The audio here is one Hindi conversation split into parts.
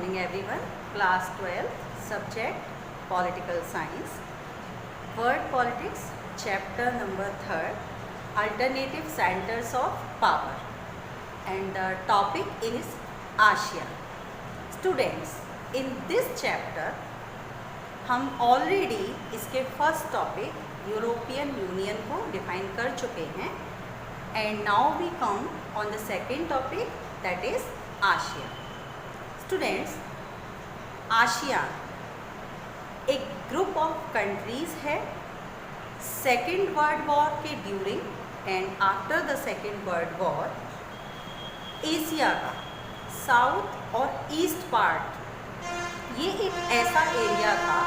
morning everyone. Class 12 subject Political Science. Word Politics chapter number 3 Alternative Centers of Power and the topic is ASEAN. Students, in this chapter हम ऑलरेडी इसके फर्स्ट टॉपिक यूरोपियन यूनियन को डिफाइन कर चुके हैं and now we come on the second topic that is ASEAN. Students, ASEAN एक ग्रुप ऑफ कंट्रीज़ है. सेकेंड वर्ल्ड वॉर के during and after the second world war Asia का साउथ और ईस्ट पार्ट ये एक ऐसा एरिया था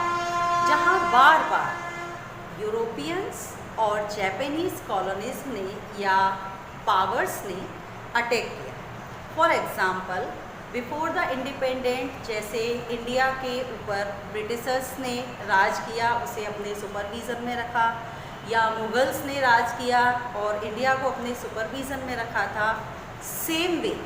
जहाँ बार बार यूरोपियंस और जापानीज़ कॉलोनीज ने या पावर्स ने अटैक किया. For example, before the independent जैसे इंडिया के ऊपर ब्रिटिशर्स ने राज किया, उसे अपने सुपरविज़न में रखा, या मुग़ल्स ने राज किया और इंडिया को अपने सुपरविज़न में रखा था. सेम वे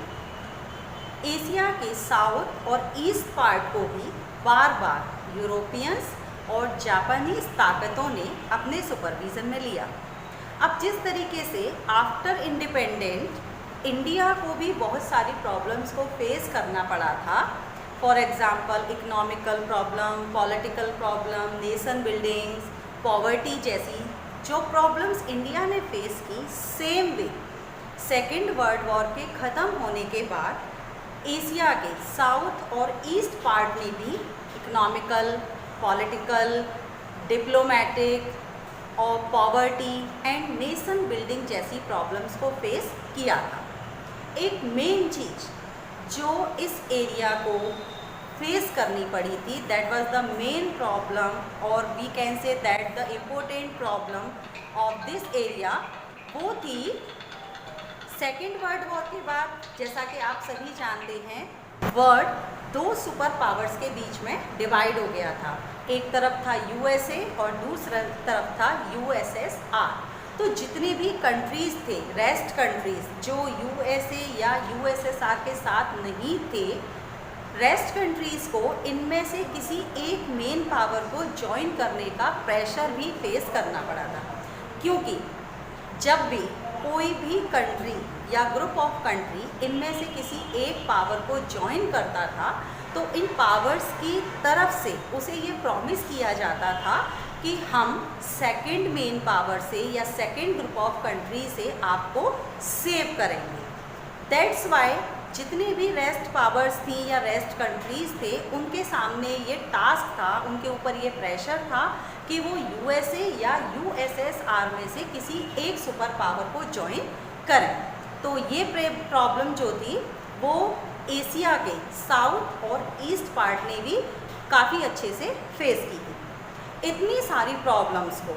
एशिया के साउथ और ईस्ट पार्ट को भी बार बार यूरोपियंस और जापानीज़ ताकतों ने अपने सुपरविज़न में लिया. अब जिस तरीके से आफ्टर इंडिपेंडेंट इंडिया को भी बहुत सारी प्रॉब्लम्स को फेस करना पड़ा था, for example economical problem, political problem, nation buildings, poverty जैसी जो प्रॉब्लम्स इंडिया ने फेस की, same way second world war के ख़त्म होने के बाद एशिया के साउथ और ईस्ट पार्ट ने भी इकोनॉमिकल, पॉलिटिकल, डिप्लोमेटिक और पॉवर्टी एंड नेशन बिल्डिंग जैसी प्रॉब्लम्स को फेस किया था. एक मेन चीज़ जो इस एरिया को फेस करनी पड़ी थी, that was the main problem और we can say that the important problem of this area, वो थी सेकेंड वर्ल्ड वॉर के बाद. जैसा कि आप सभी जानते हैं, वर्ल्ड दो सुपर पावर्स के बीच में डिवाइड हो गया था. एक तरफ था यूएसए और दूसरा तरफ था यूएसएसआर. तो जितने भी कंट्रीज़ थे, रेस्ट कंट्रीज़ जो यूएसए या यूएसएसआर के साथ नहीं थे, रेस्ट कंट्रीज़ को इनमें से किसी एक मेन पावर को ज्वाइन करने का प्रेशर भी फेस करना पड़ा था. क्योंकि जब भी कोई भी कंट्री या ग्रुप ऑफ कंट्री इनमें से किसी एक पावर को ज्वाइन करता था, तो इन पावर्स की तरफ से उसे ये प्रॉमिस किया जाता था कि हम सेकंड मेन पावर से या सेकंड ग्रुप ऑफ कंट्री से आपको सेव करेंगे. दैट्स वाई जितने भी रेस्ट पावर्स थी या रेस्ट कंट्रीज़ थे, उनके सामने ये टास्क था, उनके ऊपर ये प्रेशर था कि वो यूएसए या यूएसएसआर में से किसी एक सुपर पावर को ज्वाइन करें. तो ये प्रॉब्लम जो थी वो एशिया के साउथ और ईस्ट पार्ट ने भी काफ़ी अच्छे से फेस की थी. इतनी सारी प्रॉब्लम्स को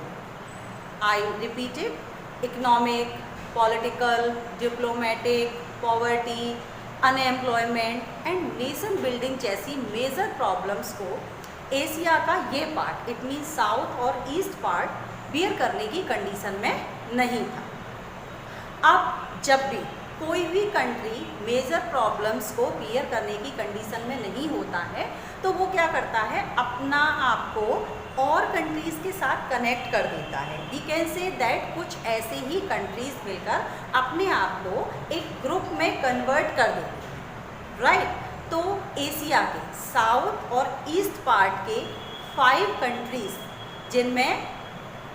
I repeated, economic, political, diplomatic, poverty, unemployment and nation building जैसी मेजर प्रॉब्लम्स को एशिया का ये पार्ट, इट मीन साउथ और ईस्ट पार्ट, बियर करने की कंडीशन में नहीं था. अब जब भी कोई भी कंट्री मेजर प्रॉब्लम्स को बियर करने की कंडीशन में नहीं होता है, तो वो क्या करता है, अपना आप को और कंट्रीज़ के साथ कनेक्ट कर देता है. वी कैन से दैट कुछ ऐसे ही कंट्रीज़ मिलकर अपने आप को एक ग्रुप में कन्वर्ट कर देती है, राइट. तो एशिया के साउथ और ईस्ट पार्ट के 5 कंट्रीज़, जिनमें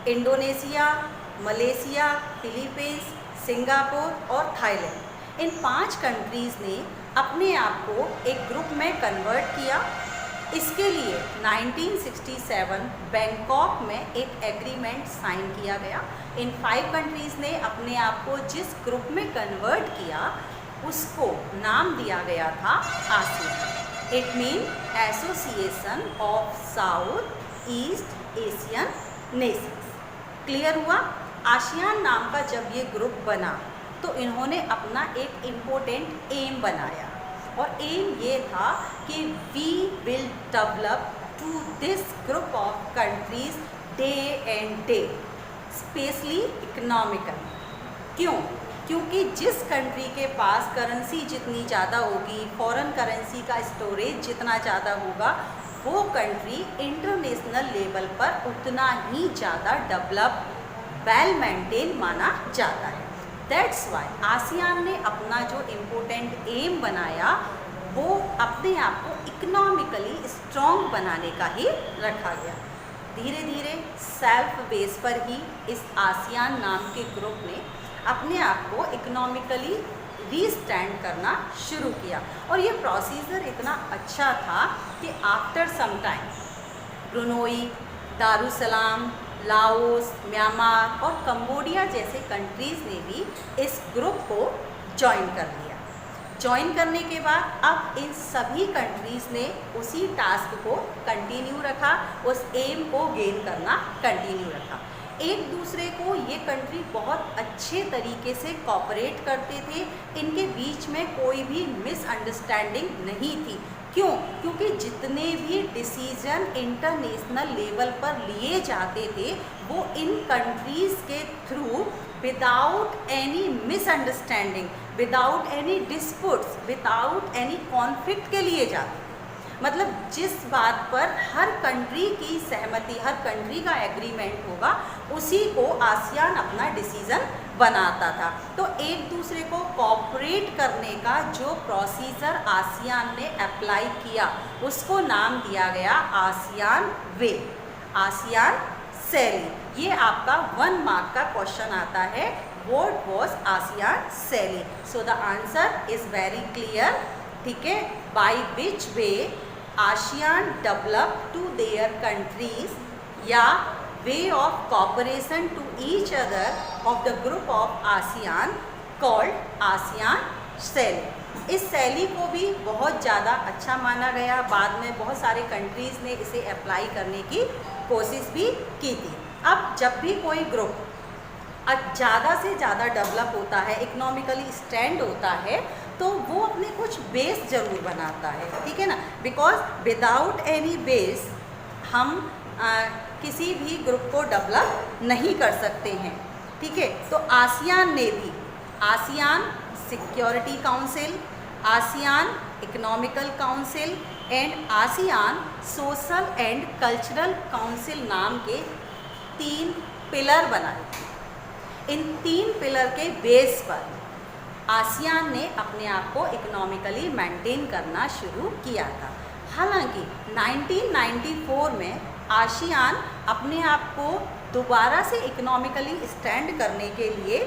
इंडोनेशिया, मलेशिया, फिलीपींस, सिंगापुर और थाईलैंड, इन 5 कंट्रीज़ ने अपने आप को एक ग्रुप में कन्वर्ट किया. इसके लिए 1967 बैंकॉक में एक एग्रीमेंट साइन किया गया. इन 5 कंट्रीज़ ने अपने आप को जिस ग्रुप में कन्वर्ट किया, उसको नाम दिया गया था ASEAN. It mean association of south east Asian Nations. Clear हुआ? आसियान नाम का जब ये ग्रुप बना तो इन्होंने अपना एक इम्पोर्टेंट एम बनाया, और एम ये था कि we will develop to this group of countries day and day, especially economical. क्यों? क्योंकि जिस कंट्री के पास करेंसी जितनी ज़्यादा होगी, फॉरेन करेंसी का स्टोरेज जितना ज़्यादा होगा, वो कंट्री इंटरनेशनल लेवल पर उतना ही ज़्यादा डेवलप, वेल मेंटेन माना जाता है। दैट्स वाई आसियान ने अपना जो इम्पोर्टेंट एम बनाया वो अपने आप को इकोनॉमिकली स्ट्रॉन्ग बनाने का ही रखा गया। धीरे धीरे सेल्फ बेस पर ही इस आसियान नाम के ग्रुप ने अपने आप को इकोनॉमिकली रीस्टैंड करना शुरू किया। और ये प्रोसीजर इतना अच्छा था कि after some time Brunei, Darussalam, Laos, Myanmar और कंबोडिया जैसे कंट्रीज़ ने भी इस ग्रुप को ज्वाइन कर लिया। ज्वाइन करने के बाद अब इन सभी कंट्रीज़ ने उसी टास्क को कंटिन्यू रखा, उस एम को गेन करना कंटिन्यू रखा। एक दूसरे को ये कंट्री बहुत अच्छे तरीके से कोऑपरेट करते थे, इनके बीच में कोई भी मिसअंडरस्टैंडिंग नहीं थी। क्यों? क्योंकि जितने भी डिसीजन इंटरनेशनल लेवल पर लिए जाते थे वो इन कंट्रीज़ के through without any misunderstanding, without any disputes, without any conflict के लिए जाते थे। मतलब जिस बात पर हर कंट्री की सहमति, हर कंट्री का एग्रीमेंट होगा, उसी को आसियान अपना डिसीज़न बनाता था। तो एक दूसरे को कोऑपरेट करने का जो प्रोसीजर आसियान ने अप्लाई किया उसको नाम दिया गया आसियान वे, आसियान शैली। ये आपका 1 मार्क का क्वेश्चन आता है, व्हाट वाज आसियान शैली। So the answer is very clear, ठीक है। By which way ASEAN develop to their countries या way of cooperation to each other of the group of ASEAN called ASEAN शैली। इस शैली को भी बहुत ज़्यादा अच्छा माना गया। बाद में बहुत सारे कंट्रीज़ ने इसे अप्लाई करने की कोशिश भी की थी। अब जब भी कोई ग्रुप ज़्यादा से ज़्यादा डेवलप होता है, इकोनॉमिकली स्टैंड होता है, तो वो अपने कुछ बेस ज़रूर बनाता है, ठीक है ना। बिकॉज विदाउट एनी बेस हम किसी भी ग्रुप को डेवलप नहीं कर सकते हैं, ठीक है। तो आसियान ने भी ASEAN security council, ASEAN economical council and ASEAN social and cultural council नाम के 3 पिलर बनाए थे। इन 3 पिलर के बेस पर आसियान ने अपने आप को इकोनॉमिकली मेंटेन करना शुरू किया था। हालांकि 1994 में आसियान अपने आप को दोबारा से इकोनॉमिकली स्टैंड करने के लिए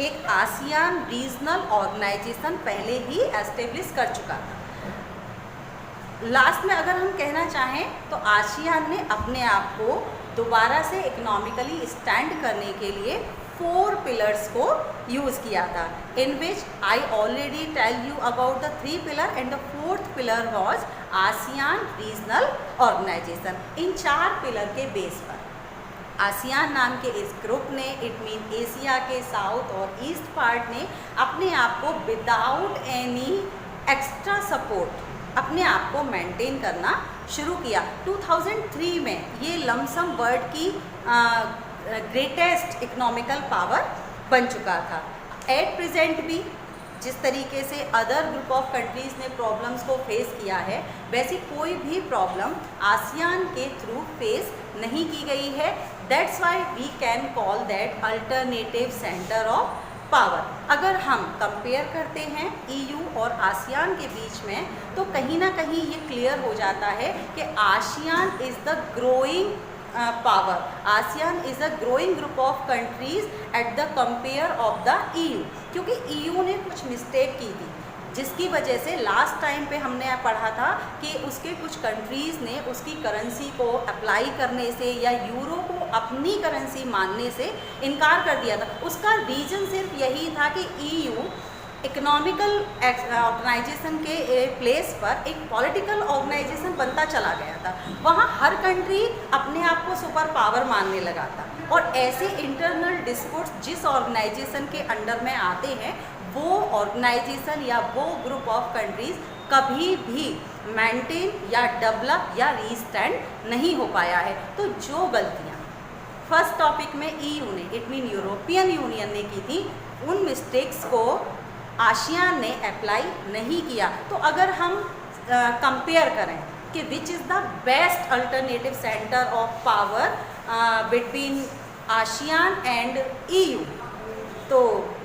एक आसियान रीजनल ऑर्गेनाइजेशन पहले ही एस्टेब्लिश कर चुका था। लास्ट में अगर हम कहना चाहें तो आसियान ने अपने आप को दोबारा से इकोनॉमिकली स्टैंड करने के लिए 4 पिलर्स को यूज़ किया था, in which I already tell you about the 3 pillar and the 4th pillar was ASEAN regional organisation. In 4 pillar के बेस पर आसियान नाम के इस ग्रुप ने, इट मीन एशिया के साउथ और ईस्ट पार्ट ने अपने आप को विदाउट एनी एक्स्ट्रा सपोर्ट अपने आप को मेंटेन करना शुरू किया। 2003 में ये लमसम वर्ल्ड की ग्रेटेस्ट इकोनॉमिकल पावर बन चुका था। एट प्रेजेंट भी जिस तरीके से अदर ग्रुप ऑफ कंट्रीज़ ने प्रॉब्लम्स को फेस किया है, वैसी कोई भी प्रॉब्लम आसियान के थ्रू फेस नहीं की गई है। That's why we can call that alternative centre of power. अगर हम कंपेयर करते हैं EU और आसियान के बीच में, तो कहीं ना कहीं ये क्लियर हो जाता है कि ASEAN is the growing power, ASEAN is a growing group of countries at the compare of the EU। क्योंकि EU ने कुछ मिस्टेक की थी, जिसकी वजह से लास्ट टाइम पे हमने पढ़ा था कि उसके कुछ कंट्रीज़ ने उसकी करेंसी को अप्लाई करने से या यूरो को अपनी करेंसी मानने से इनकार कर दिया था। उसका रीज़न सिर्फ यही था कि EU इकोनॉमिकल ऑर्गेनाइजेशन के प्लेस पर एक पॉलिटिकल ऑर्गेनाइजेशन बनता चला गया था। वहाँ हर कंट्री अपने आप को सुपर पावर मानने लगा था, और ऐसे इंटरनल डिस्प्यूट्स जिस ऑर्गेनाइजेशन के अंडर में आते हैं, वो ऑर्गेनाइजेशन या वो ग्रुप ऑफ कंट्रीज़ कभी भी मेंटेन या डेवलप या रीस्टैंड नहीं हो पाया है। तो जो गलतियाँ फर्स्ट टॉपिक में EU ने, इट मीन यूरोपियन यूनियन ने की थी, उन मिस्टेक्स को आसियान ने अप्लाई नहीं किया। तो अगर हम कंपेयर करें कि which is the best alternative centre of power between ASEAN and EU, तो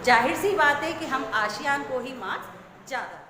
जाहिर सी बात है कि हम आसियान को ही मार्क्स ज़्यादा